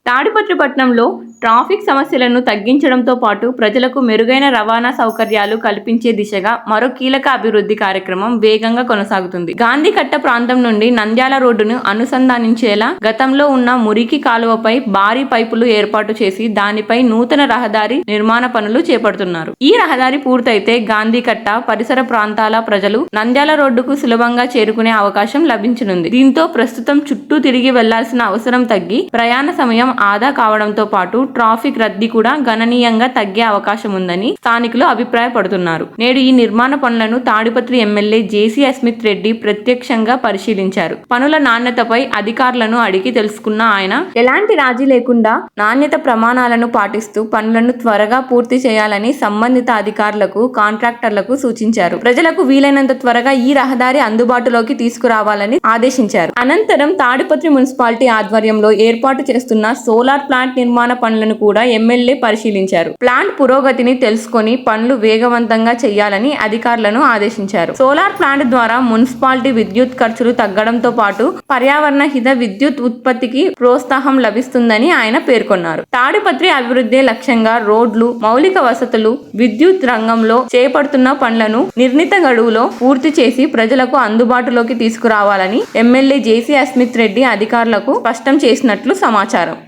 తాడిపత్రిపట్నంలో traffic సమస్యలను తగ్గించడంతో పాటు ప్రజలకు మెరుగైన రవాణా సౌకర్యాలు కల్పించే దిశగా మరో కీలక అభివృద్ధి కార్యక్రమం వేగంగా కొనసాగుతుంది. గాంధీకట్ట ప్రాంతం నుండి నంద్యాల రోడ్డును అనుసంధానించేలా గతంలో ఉన్న మురికి కాలువపై భారీ పైపులు ఏర్పాటు చేసి దానిపై నూతన రహదారి నిర్మాణ పనులు చేపడుతున్నారు. ఈ రహదారి పూర్తయితే గాంధీకట్ట పరిసర ప్రాంతాల ప్రజలు నంద్యాల రోడ్డుకు సులభంగా చేరుకునే అవకాశం లభించనుంది. దీంతో ప్రస్తుతం చుట్టూ తిరిగి వెళ్లాల్సిన అవసరం తగ్గి ప్రయాణ సమయం ఆదా కావడంతో పాటు ట్రాఫిక్ రద్దీ కూడా గణనీయంగా తగ్గే అవకాశం ఉందని స్థానికులు అభిప్రాయపడుతున్నారు. నేడు ఈ నిర్మాణ పనులను తాడిపత్రి ఎమ్మెల్యే జేసీ అస్మిత్ రెడ్డి ప్రత్యక్షంగా పరిశీలించారు. పనుల నాణ్యతపై అధికారులను అడిగి తెలుసుకున్న ఆయన ఎలాంటి రాజీ లేకుండా నాణ్యత ప్రమాణాలను పాటిస్తూ పనులను త్వరగా పూర్తి చేయాలని సంబంధిత అధికారులకు, కాంట్రాక్టర్లకు సూచించారు. ప్రజలకు వీలైనంత త్వరగా ఈ రహదారి అందుబాటులోకి తీసుకురావాలని ఆదేశించారు. అనంతరం తాడిపత్రి మున్సిపాలిటీ ఆధ్వర్యంలో ఏర్పాటు చేస్తున్న సోలార్ ప్లాంట్ నిర్మాణ పనులను కూడా ఎమ్మెల్యే పరిశీలించారు. ప్లాంట్ పురోగతిని తెలుసుకొని పనులు వేగవంతంగా చేయాలని అధికారులను ఆదేశించారు. సోలార్ ప్లాంట్ ద్వారా మున్సిపాలిటీ విద్యుత్ ఖర్చులు తగ్గడంతో పాటు పర్యావరణ హిత విద్యుత్ ఉత్పత్తికి ప్రోత్సాహం లభిస్తుందని ఆయన పేర్కొన్నారు. తాడిపత్రి అభివృద్ధి లక్ష్యంగా రోడ్లు, మౌలిక వసతులు, విద్యుత్ రంగంలో చేపడుతున్న పనులను నిర్ణీత గడువులో పూర్తి చేసి ప్రజలకు అందుబాటులోకి తీసుకురావాలని ఎమ్మెల్యే జేసీ అస్మిత్ రెడ్డి అధికారులకు స్పష్టం చేసినట్లు సమాచారం.